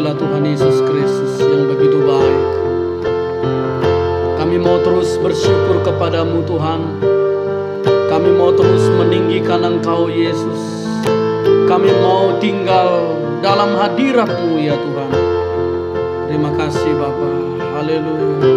Terpujilah Tuhan Yesus Kristus yang begitu baik. Kami mau terus bersyukur kepadamu Tuhan. Kami mau terus meninggikan Engkau Yesus. Kami mau tinggal dalam hadirat-Mu ya Tuhan. Terima kasih Bapa. Haleluya.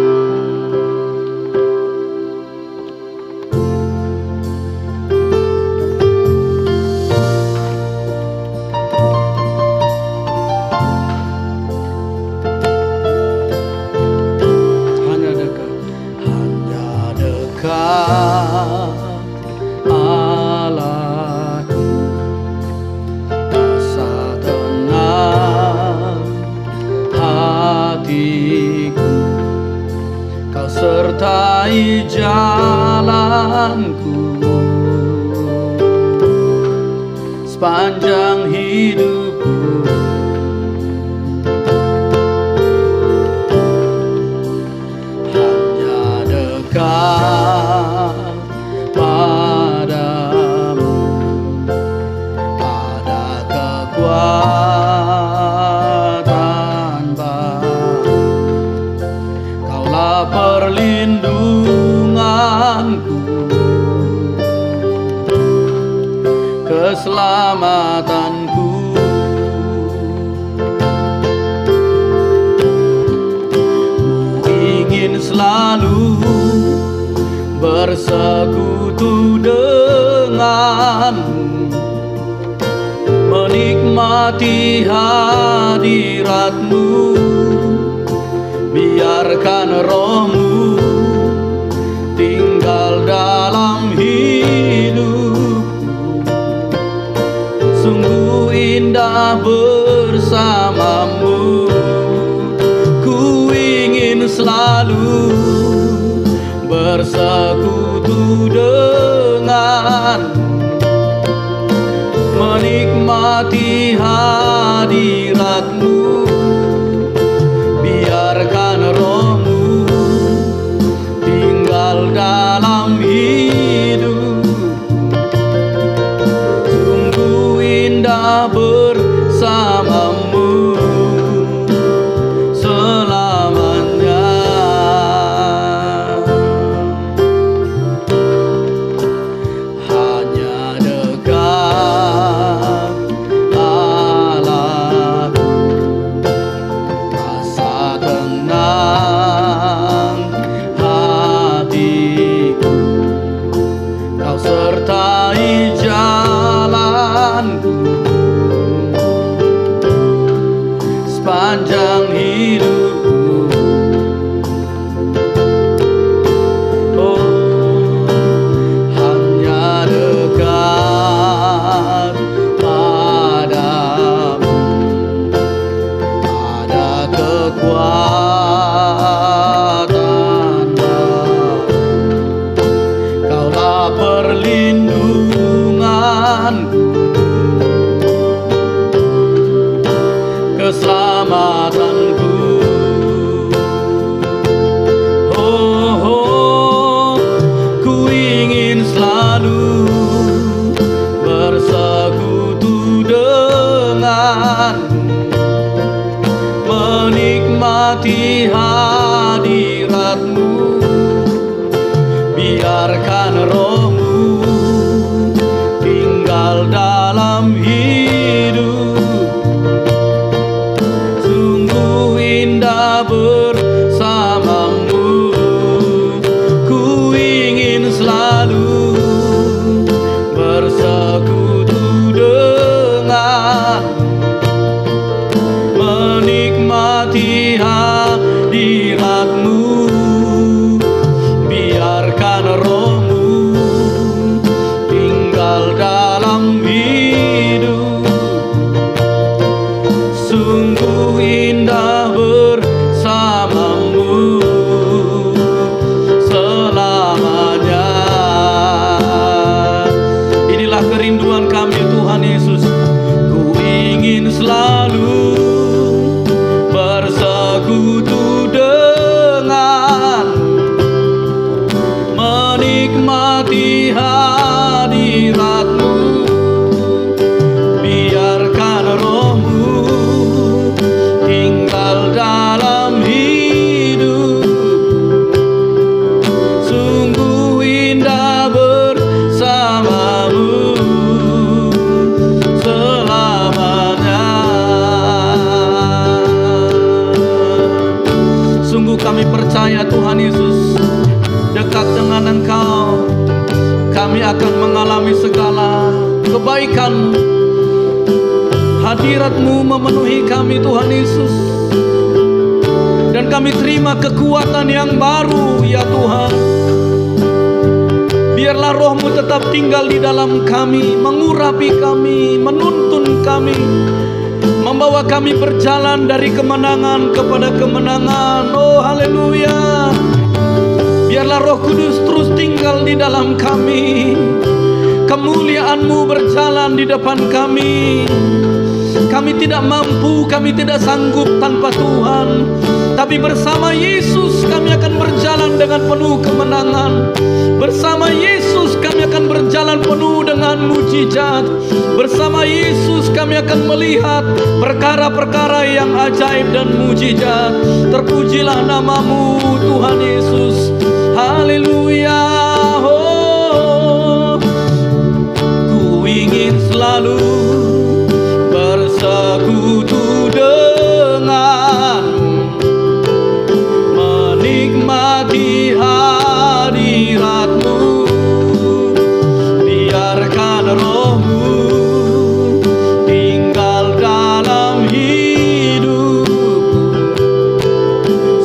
Allahku, rasa tenang hatiku, Kau sertai jalanku sepanjang hidupku. Hanya dekat padamu ada kekuatan baru. Kaulah perlindunganku, keselamatanku. Ku ingin selalu bersekutu denganmu, menikmati hadiratmu. Biarkan rohmu tinggal dalam hidupku. Sungguh indah bersamamu. Ku ingin selalu bersekutu denganmu, menikmati hadiratmu. Biarkan rohmu tinggal dalam hidup. Sungguh indah bersamamu selamanya. Hanya dekat Allahku, rasa tenang hatiku, Kau sertai jalanku sepanjang hidupku. Oh, hanya dekat padamu ada kekuatan baru. Kaulah perlindunganku, keselamatanku. Oh, oh, ku ingin selalu bersekutu denganmu, menikmati hadiratmu. Biarkan rohmu tinggal dalam hidup. Sungguh indah bersamamu. Ku ingin selalu bersekutu denganmu, menikmati hadiratmu. Biarkan rohmu tinggal dalam hidup. Sungguh indah bersamamu selamanya. Inilah kerinduan kami Tuhan Yesus. Ku ingin selalu bersekutu denganmu, menikmati hadiratmu. Biarkan rohmu tinggal kebaikan-Mu. Hadirat-Mu memenuhi kami Tuhan Yesus, dan kami terima kekuatan yang baru ya Tuhan. Biarlah Roh-Mu tetap tinggal di dalam kami, mengurapi kami, menuntun kami, membawa kami berjalan dari kemenangan kepada kemenangan. Oh haleluya. Biarlah Roh Kudus terus tinggal di dalam kami. Kemuliaan-Mu berjalan di depan kami. Kami tidak mampu, kami tidak sanggup tanpa Tuhan. Tapi bersama Yesus kami akan berjalan dengan penuh kemenangan. Bersama Yesus kami akan berjalan penuh dengan mujizat. Bersama Yesus kami akan melihat perkara-perkara yang ajaib dan mujizat. Terpujilah nama-Mu Tuhan Yesus. Haleluya. Oh, ku ingin selalu bersekutu denganmu, menikmati hadirat-Mu. Biarkan Roh-Mu tinggal dalam hidupku.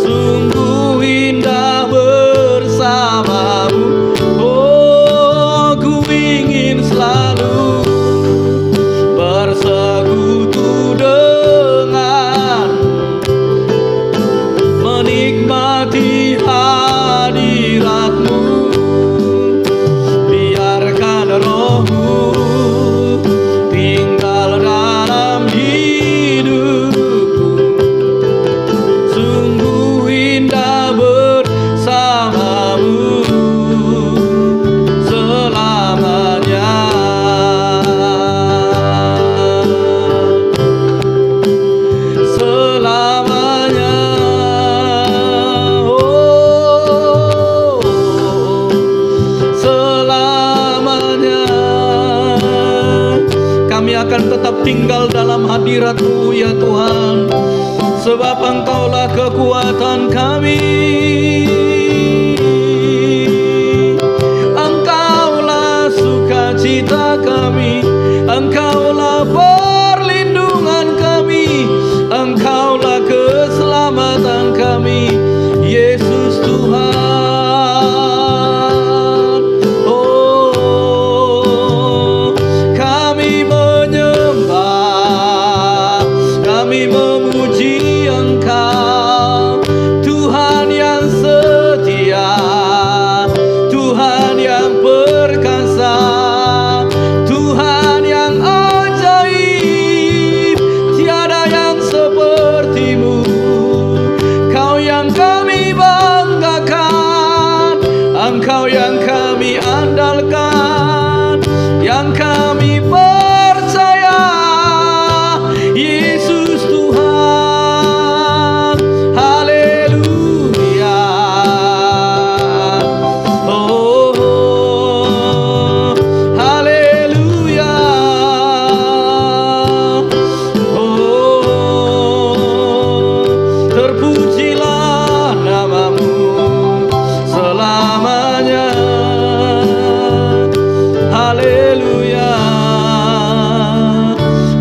Sungguh indah bersama-Mu. Oh, ku ingin selalu bersekutu denganmu, menikmati hadirat-Mu. Biarkan Roh-Mu tinggal dalam hidupku. Sungguh indah bersama-Mu selamanya. Selamanya. Oh, selamanya. Kami akan tetap tinggal dalam hadirat-Mu ya Tuhan, sebab Engkaulah kekuatan kami. Engkaulah sukacita kami. Engkaulah perlindungan kami. Engkaulah keselamatan kami, Yesus Tuhan. Oh, kami menyembah, kami memuji Engkau, Tuhan yang setia, Tuhan yang perkasa, Tuhan yang ajaib. Tiada yang seperti-Mu. Kau yang kami banggakan, Engkau yang kami andalkan, yang kami percaya, Yesus Tuhan. Haleluya. Oh, haleluya. Oh, terpujilah nama-Mu selamanya. Haleluya.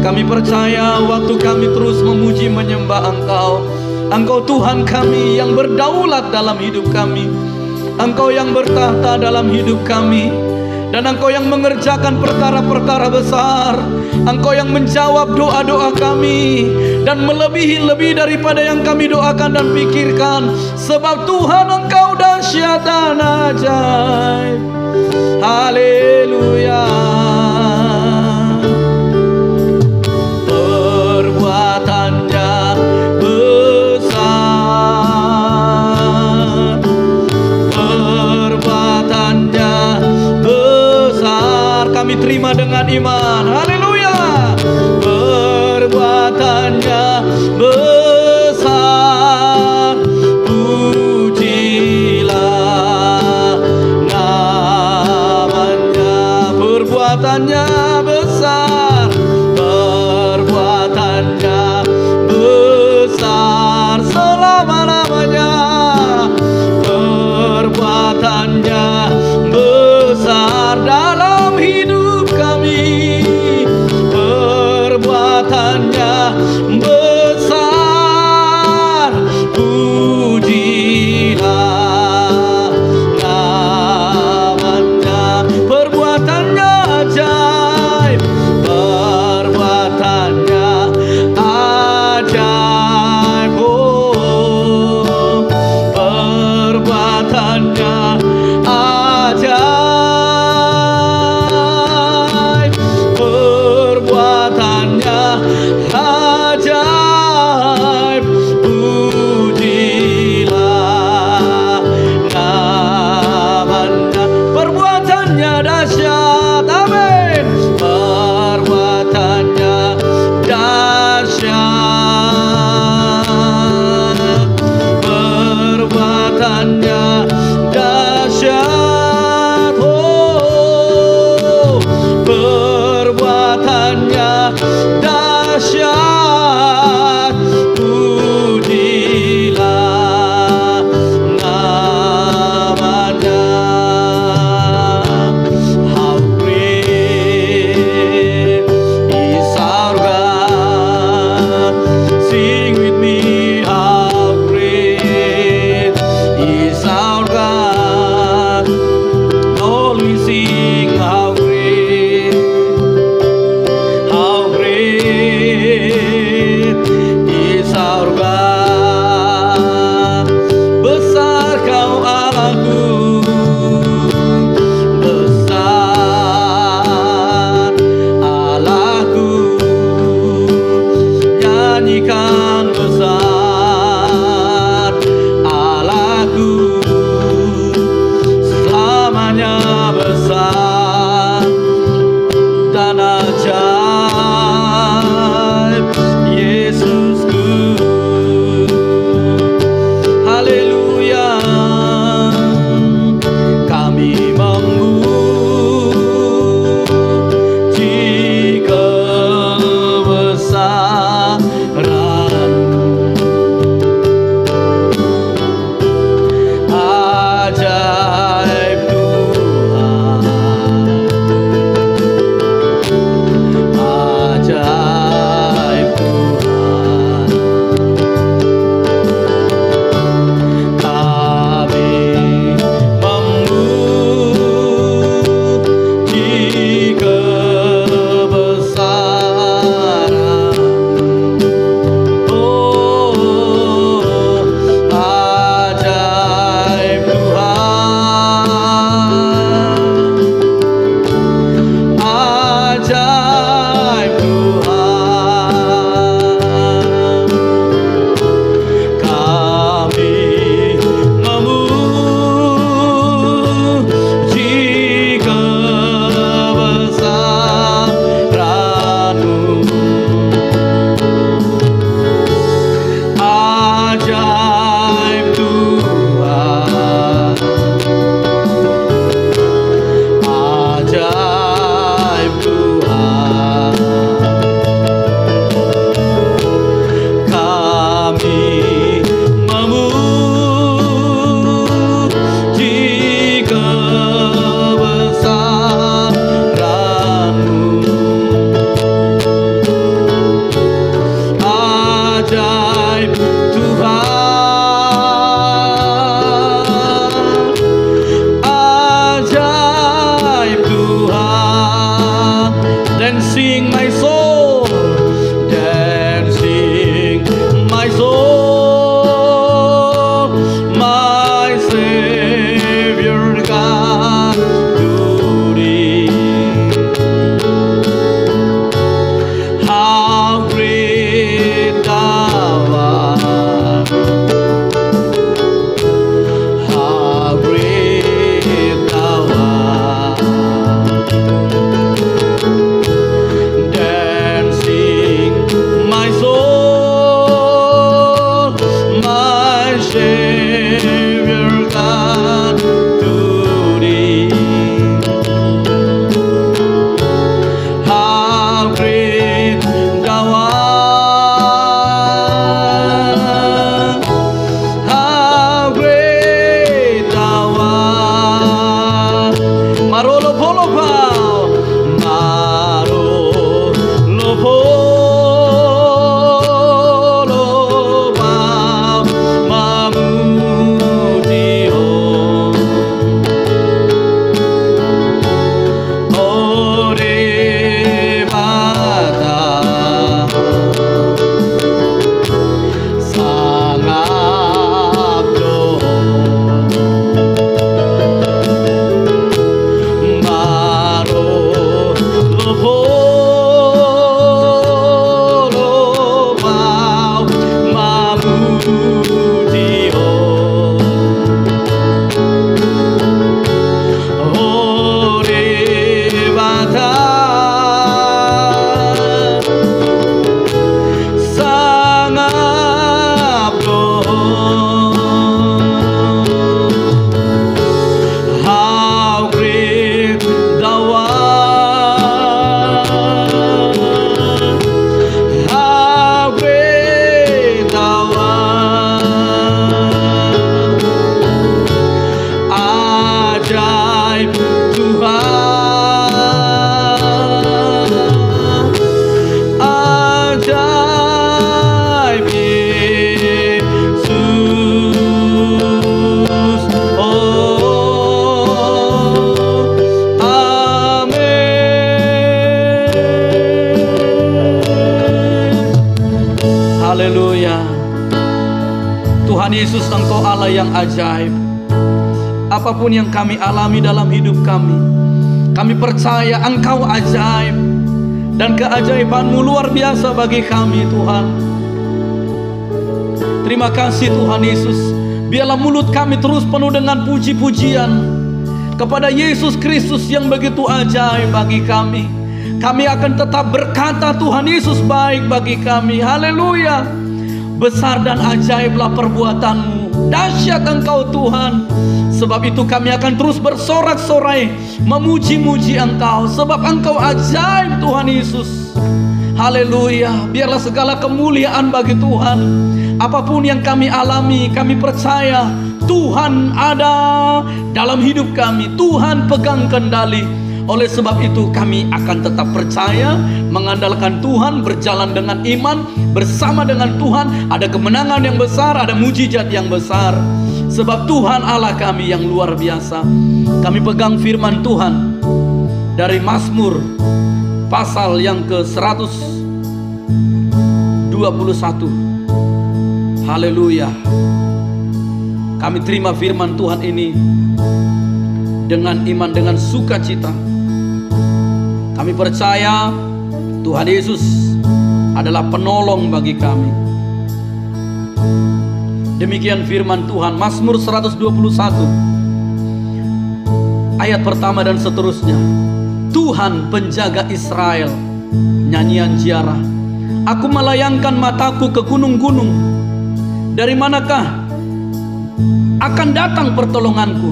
Kami percaya waktu kami terus memuji menyembah Engkau, Engkau Tuhan kami yang berdaulat dalam hidup kami. Engkau yang bertahta dalam hidup kami, dan Engkau yang mengerjakan perkara-perkara besar. Engkau yang menjawab doa-doa kami, dan melebihi lebih daripada yang kami doakan dan pikirkan. Sebab Tuhan Engkau dahsyat dan ajaib. Haleluya. Perbuatannya besar, perbuatannya besar. Kami terima dengan iman. Haleluya. Perbuatannya besar, pujilah namanya. Perbuatannya my soul, dancing my soul, my Savior God to thee. How great thou art, how great thou art. Dancing my soul, my Savior God to thee. How great thou art, how great thou art. Marolo polo pao, marolo polo pao, mamudio. Ore bata, sangabdo, marolo polo pao, mamudio. Ore bata, sangabdo. How great thou art, how great thou art. Ajaib Tuhan, ajaib Yesus. Oh, amin. Haleluya. Tuhan Yesus, Engkau Allah yang ajaib. Apapun yang kami alami dalam hidup kami percaya Engkau ajaib, dan keajaiban-Mu luar biasa bagi kami, Tuhan. Terima kasih Tuhan Yesus. Biarlah mulut kami terus penuh dengan puji-pujian kepada Yesus Kristus yang begitu ajaib bagi kami. Kami akan tetap berkata Tuhan Yesus baik bagi kami. Haleluya. Besar dan ajaiblah perbuatan-Mu, dahsyat Engkau Tuhan. Sebab itu kami akan terus bersorak-sorai memuji-muji Engkau, sebab Engkau ajaib Tuhan Yesus. Haleluya. Biarlah segala kemuliaan bagi Tuhan. Apapun yang kami alami, kami percaya Tuhan ada dalam hidup kami. Tuhan pegang kendali. Oleh sebab itu kami akan tetap percaya, mengandalkan Tuhan, berjalan dengan iman, bersama dengan Tuhan. Ada kemenangan yang besar, ada mujizat yang besar. Sebab Tuhan Allah kami yang luar biasa. Kami pegang firman Tuhan dari Mazmur pasal yang ke-121. Haleluya. Kami terima firman Tuhan ini dengan iman, dengan sukacita. Kami percaya Tuhan Yesus adalah penolong bagi kami. Demikian firman Tuhan, Mazmur 121 ayat pertama dan seterusnya. Tuhan penjaga Israel, nyanyian ziarah. Aku melayangkan mataku ke gunung-gunung. Dari manakah akan datang pertolonganku?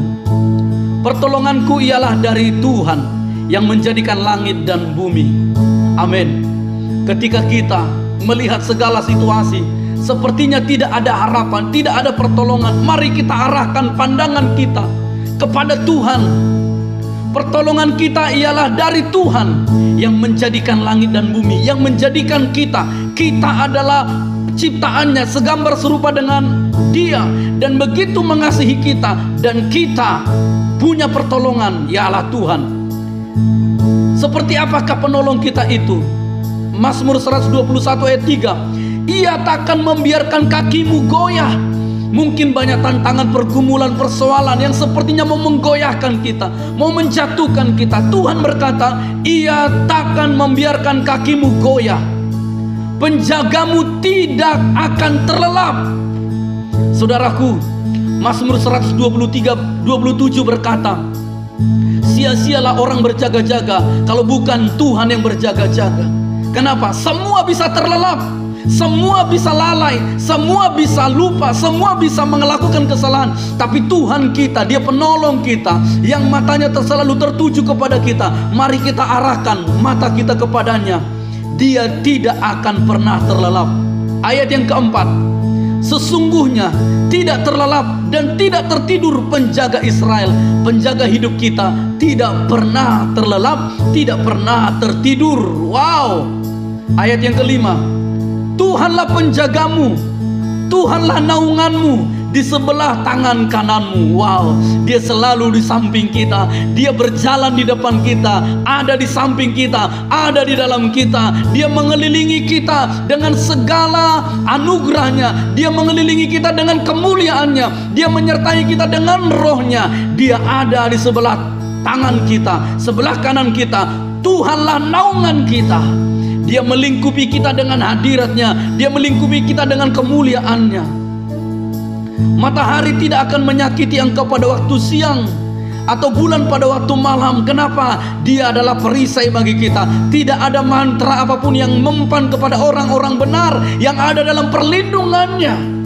Pertolonganku ialah dari Tuhan yang menjadikan langit dan bumi. Amin. Ketika kita melihat segala situasi sepertinya tidak ada harapan, tidak ada pertolongan, mari kita arahkan pandangan kita kepada Tuhan. Pertolongan kita ialah dari Tuhan yang menjadikan langit dan bumi, yang menjadikan kita. Kita adalah ciptaannya, segambar serupa dengan Dia, dan begitu mengasihi kita, dan kita punya pertolongan, ialah Tuhan. Seperti apakah penolong kita itu? Mazmur 121 ayat 3, Ia takkan membiarkan kakimu goyah. Mungkin banyak tantangan, pergumulan, persoalan yang sepertinya mau menggoyahkan kita, mau menjatuhkan kita. Tuhan berkata, Ia takkan membiarkan kakimu goyah. Penjagamu tidak akan terlelap. Saudaraku, Mazmur 123:27 berkata, sia-sialah orang berjaga-jaga kalau bukan Tuhan yang berjaga-jaga. Kenapa? Semua bisa terlelap, semua bisa lalai, semua bisa lupa, semua bisa melakukan kesalahan. Tapi Tuhan kita, Dia penolong kita, yang matanya selalu tertuju kepada kita. Mari kita arahkan mata kita kepadanya. Dia tidak akan pernah terlelap. Ayat yang keempat, sesungguhnya tidak terlelap dan tidak tertidur penjaga Israel. Penjaga hidup kita tidak pernah terlelap, tidak pernah tertidur. Wow. Ayat yang kelima, Tuhanlah penjagamu, Tuhanlah naunganmu di sebelah tangan kananmu. Wow, Dia selalu di samping kita, Dia berjalan di depan kita, ada di samping kita, ada di dalam kita. Dia mengelilingi kita dengan segala anugerahnya, Dia mengelilingi kita dengan kemuliaannya, Dia menyertai kita dengan rohnya. Dia ada di sebelah tangan kita, sebelah kanan kita. Tuhanlah naungan kita. Dia melingkupi kita dengan hadiratnya, Dia melingkupi kita dengan kemuliaannya. Matahari tidak akan menyakiti engkau pada waktu siang, atau bulan pada waktu malam. Kenapa? Dia adalah perisai bagi kita. Tidak ada mantra apapun yang mempan kepada orang-orang benar yang ada dalam perlindungannya.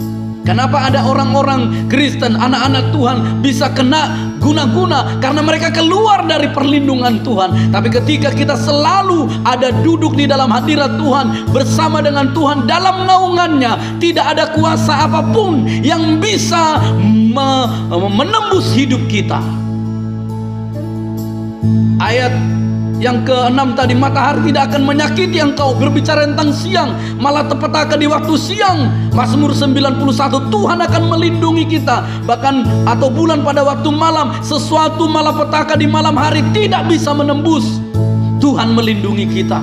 Kenapa ada orang-orang Kristen, anak-anak Tuhan bisa kena guna-guna? Karena mereka keluar dari perlindungan Tuhan. Tapi ketika kita selalu ada duduk di dalam hadirat Tuhan, bersama dengan Tuhan dalam naungannya, tidak ada kuasa apapun yang bisa menembus hidup kita. Ayat yang ke-6 tadi, matahari tidak akan menyakiti engkau. Berbicara tentang siang, malah petaka di waktu siang. Mazmur 91, Tuhan akan melindungi kita. Bahkan atau bulan pada waktu malam, sesuatu malapetaka di malam hari tidak bisa menembus. Tuhan melindungi kita.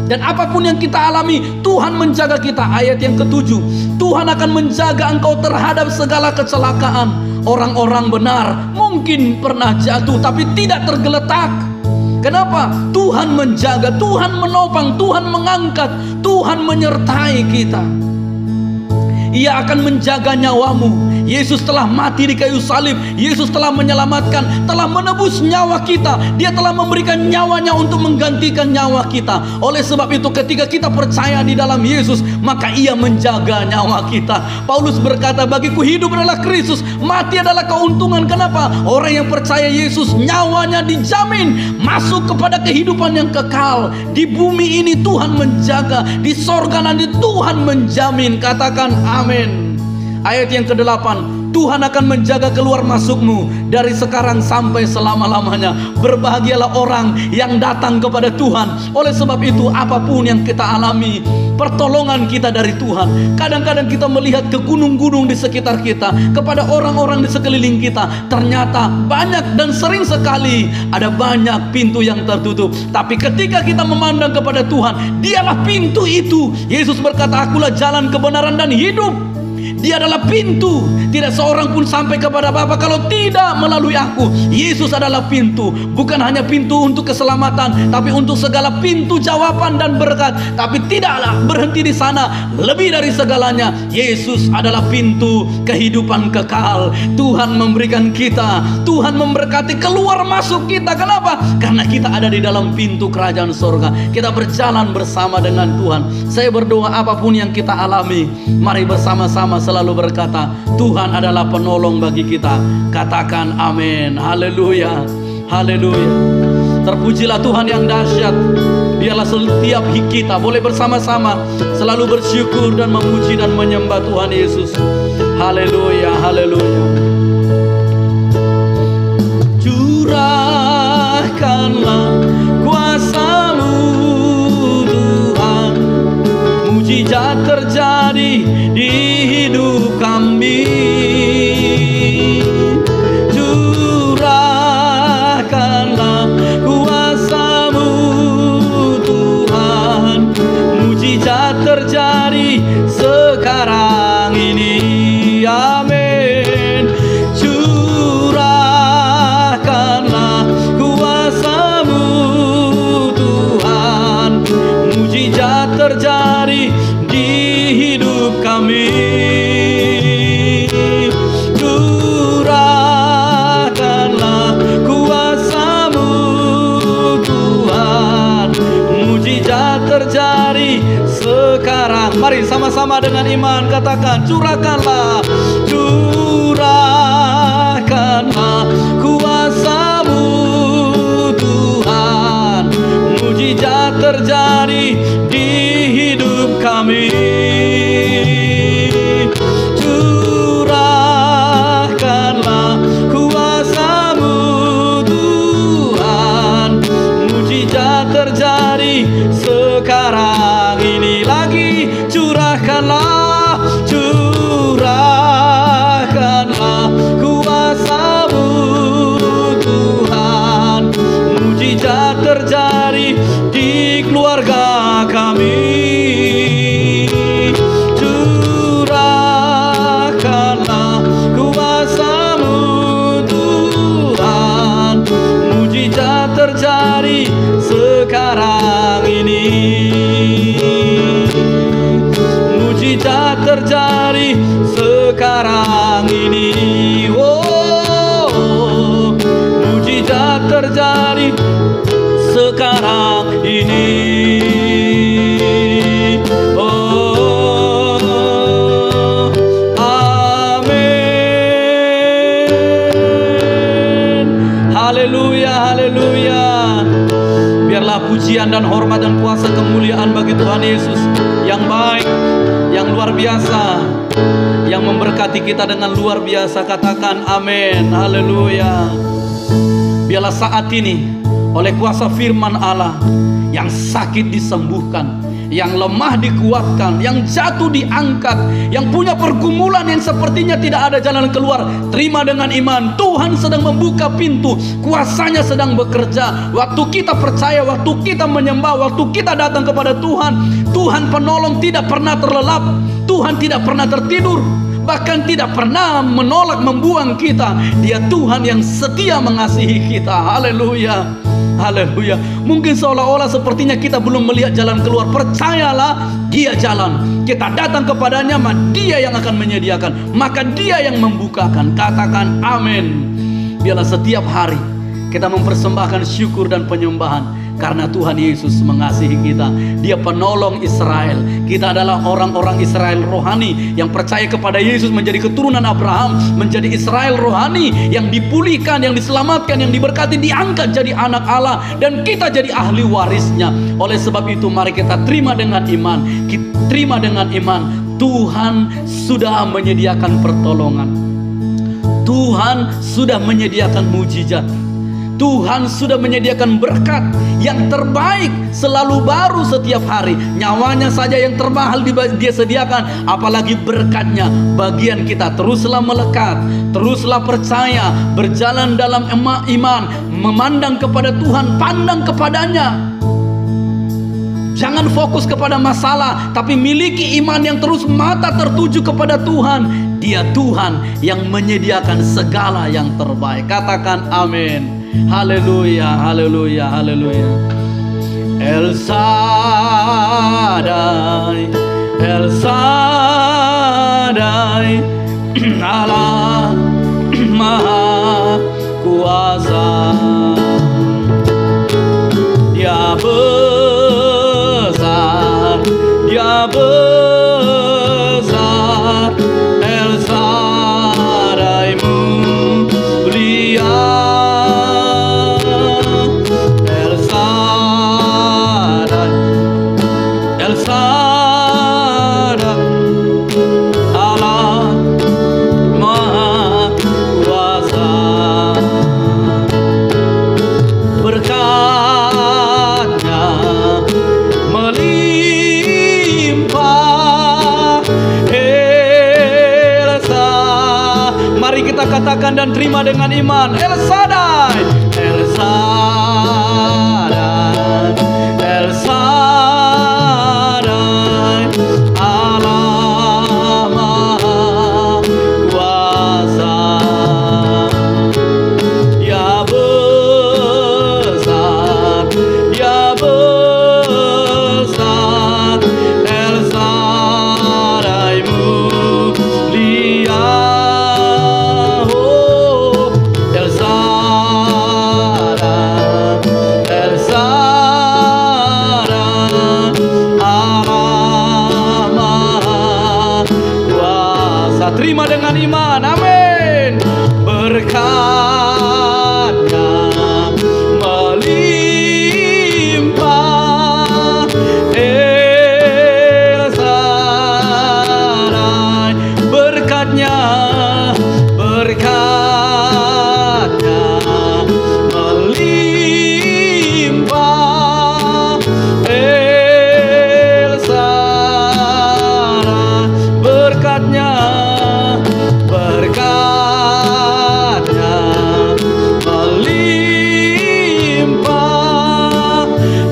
Dan apapun yang kita alami, Tuhan menjaga kita. Ayat yang ke-7, Tuhan akan menjaga engkau terhadap segala kecelakaan. Orang-orang benar mungkin pernah jatuh tapi tidak tergeletak. Kenapa? Tuhan menjaga, Tuhan menopang, Tuhan mengangkat, Tuhan menyertai kita. Ia akan menjaga nyawamu. Yesus telah mati di kayu salib, Yesus telah menyelamatkan, telah menebus nyawa kita. Dia telah memberikan nyawanya untuk menggantikan nyawa kita. Oleh sebab itu ketika kita percaya di dalam Yesus, maka Ia menjaga nyawa kita. Paulus berkata, bagiku hidup adalah Kristus, mati adalah keuntungan. Kenapa? Orang yang percaya Yesus, nyawanya dijamin masuk kepada kehidupan yang kekal. Di bumi ini Tuhan menjaga, di sorga nanti Tuhan menjamin. Katakan amin. Ayat yang ke-8, Tuhan akan menjaga keluar masukmu dari sekarang sampai selama-lamanya. Berbahagialah orang yang datang kepada Tuhan. Oleh sebab itu, apapun yang kita alami, pertolongan kita dari Tuhan. Kadang-kadang kita melihat ke gunung-gunung di sekitar kita, kepada orang-orang di sekeliling kita. Ternyata banyak dan sering sekali ada banyak pintu yang tertutup. Tapi ketika kita memandang kepada Tuhan, Dialah pintu itu. Yesus berkata, akulah jalan, kebenaran dan hidup. Dia adalah pintu. Tidak seorang pun sampai kepada Bapa kalau tidak melalui aku. Yesus adalah pintu. Bukan hanya pintu untuk keselamatan, tapi untuk segala pintu jawaban dan berkat. Tapi tidaklah berhenti di sana. Lebih dari segalanya, Yesus adalah pintu kehidupan kekal. Tuhan memberikan kita, Tuhan memberkati keluar masuk kita. Kenapa? Karena kita ada di dalam pintu kerajaan surga. Kita berjalan bersama dengan Tuhan. Saya berdoa apapun yang kita alami, mari bersama-sama selalu berkata, Tuhan adalah penolong bagi kita. Katakan amin. Haleluya, haleluya. Terpujilah Tuhan yang dahsyat. Dialah setiap kita. Boleh bersama-sama selalu bersyukur dan memuji dan menyembah Tuhan Yesus. Haleluya, haleluya. Curahkanlah kuasa-Mu Tuhan, mujizat terjadi di hidup kami. Curahkanlah kuasa-Mu Tuhan, mujizat terjadi di hidup kami. Curahkanlah kuasa-Mu Tuhan, mujizat terjadi sekarang. Mari sama-sama dengan iman katakan, curahkanlah, curahkanlah kuasa-Mu Tuhan, mujizat terjadi di hidup kami. Curahkanlah kuasa-Mu Tuhan, mujizat terjadi sekarang ini lagi. Curahkanlah, curahkanlah kuasa-Mu Tuhan, mujizat terjadi di keluarga kami. Curahkanlah kuasa-Mu Tuhan, mujizat terjadi sekarang ini. Mujizat terjadi sekarang ini. Oh, mujizat terjadi sekarang ini. Oh, amin. Haleluya, haleluya. Biarlah pujian dan hormat dan kuasa kemuliaan bagi Tuhan Yesus yang baik, yang luar biasa, yang memberkati kita dengan luar biasa. Katakan amin, haleluya. Biarlah saat ini oleh kuasa firman Allah, yang sakit disembuhkan, yang lemah dikuatkan, yang jatuh diangkat, yang punya pergumulan yang sepertinya tidak ada jalan keluar. Terima dengan iman, Tuhan sedang membuka pintu, kuasanya sedang bekerja. Waktu kita percaya, waktu kita menyembah, waktu kita datang kepada Tuhan, Tuhan penolong tidak pernah terlelap, Tuhan tidak pernah tertidur, bahkan tidak pernah menolak membuang kita. Dia Tuhan yang setia mengasihi kita. Haleluya, haleluya. Mungkin seolah-olah sepertinya kita belum melihat jalan keluar. Percayalah, Dia jalan. Kita datang kepadanya, maka Dia yang akan menyediakan, maka Dia yang membukakan. Katakan amin. Biarlah setiap hari kita mempersembahkan syukur dan penyembahan, karena Tuhan Yesus mengasihi kita. Dia penolong Israel. Kita adalah orang-orang Israel rohani yang percaya kepada Yesus, menjadi keturunan Abraham, menjadi Israel rohani yang dipulihkan, yang diselamatkan, yang diberkati, diangkat jadi anak Allah, dan kita jadi ahli warisnya. Oleh sebab itu mari kita terima dengan iman. Kita terima dengan iman. Tuhan sudah menyediakan pertolongan, Tuhan sudah menyediakan mujizat, Tuhan sudah menyediakan berkat yang terbaik, selalu baru setiap hari. Nyawanya saja yang termahal Dia sediakan, apalagi berkatnya. Bagian kita teruslah melekat, teruslah percaya, berjalan dalam iman, memandang kepada Tuhan, pandang kepadanya. Jangan fokus kepada masalah, tapi miliki iman yang terus mata tertuju kepada Tuhan. Dia Tuhan yang menyediakan segala yang terbaik. Katakan amin. Haleluya, haleluya, haleluya. El Shaddai, El Shaddai, Allah Maha Kuasa. Dia besar, Dia besar. El Shaddai mulia. Katakan dan terima dengan iman. El Shaddai, El Shaddai, El Shaddai, Allah Maha Kuasa. Dia besar, Dia besar. dengan iman. Amin. Berkatnya melimpah, El Shaddai. Berkatnya melimpah, El Shaddai. Berkatnya melimpah,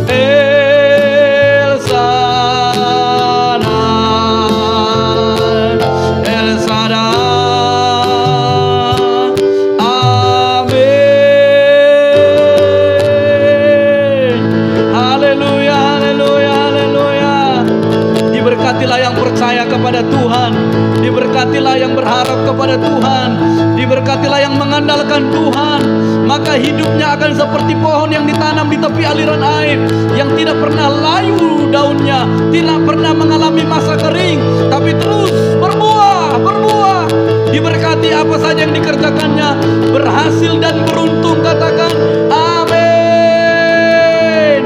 El Shaddai, El Shaddai. Amin. Haleluya, haleluya, haleluya. Diberkatilah yang percaya kepada Tuhan, diberkatilah yang berharap kepada Tuhan, diberkatilah yang mengandalkan Tuhan. Maka hidupnya akan seperti pohon yang ditanam di tepi aliran air, yang tidak pernah layu daunnya, tidak pernah mengalami masa kering, tapi terus berbuah, berbuah. Diberkati apa saja yang dikerjakannya, berhasil dan beruntung. Katakan amin.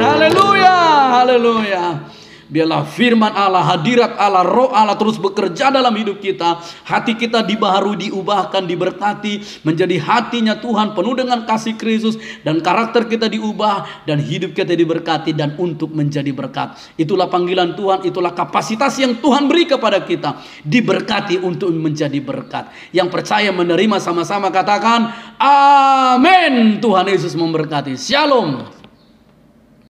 Haleluya, haleluya. Biarlah firman Allah, hadirat Allah, roh Allah terus bekerja dalam hidup kita. Hati kita dibaharui, diubahkan, diberkati menjadi hatinya Tuhan, penuh dengan kasih Kristus. Dan karakter kita diubah, dan hidup kita diberkati dan untuk menjadi berkat. Itulah panggilan Tuhan, itulah kapasitas yang Tuhan beri kepada kita. Diberkati untuk menjadi berkat. Yang percaya menerima sama-sama katakan amin. Tuhan Yesus memberkati. Shalom.